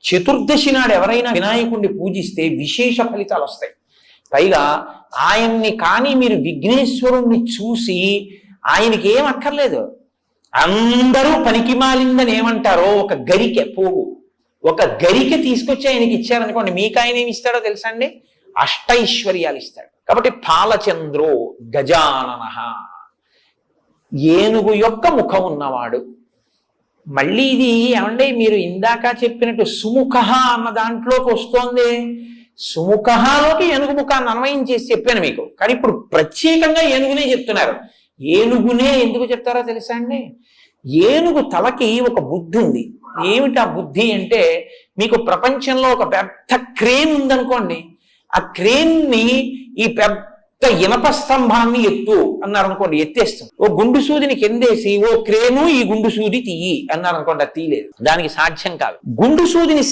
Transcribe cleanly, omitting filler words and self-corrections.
చతుర్దశి నాడు ఎవరైనా వినాయకుడిని పూజిస్తే విశేష ఫలితాలు వస్తాయి. పైగా ఆయన్ని కానీ మీరు విఘ్నేశ్వరుణ్ణి చూసి ఆయనకి ఏం అక్కర్లేదు, అందరూ పనికి మాలిందని ఏమంటారో ఒక గరికె పోగు, ఒక గరికె తీసుకొచ్చి ఆయనకి ఇచ్చారనుకోండి, మీకు ఆయన ఏమి ఇస్తాడో తెలుసా అండి? అష్టైశ్వర్యాలు ఇస్తాడు. కాబట్టి పాలచంద్రో గజానన, ఏనుగు యొక్క ముఖం ఉన్నవాడు. మళ్ళీ ఇది ఏమంటే మీరు ఇందాక చెప్పినట్టు సుముఖ అన్న దాంట్లోకి వస్తోంది. సుముఖలోకి ఏనుగు ముఖాన్ని అన్వయం చేసి చెప్పాను మీకు, కానీ ఇప్పుడు ప్రత్యేకంగా ఏనుగునే చెప్తున్నారు. ఏనుగునే ఎందుకు చెప్తారో తెలుసా అండి? ఏనుగు తలకి ఒక బుద్ధి ఉంది. ఏమిటి ఆ బుద్ధి అంటే, మీకు ప్రపంచంలో ఒక పెద్ద క్రేన్ ఉందనుకోండి, ఆ క్రేన్ని ఈ పెద్ద ఇనప స్తంభాన్ని ఎత్తు అన్నారనుకోండి, ఎత్తేస్తుంది. ఓ గుండు సూదిని కిందేసి ఓ క్రేను ఈ గుండు సూది తీయి అన్నారనుకోండి, అది తీయలేదు, దానికి సాధ్యం కాదు. గుండు సూదిని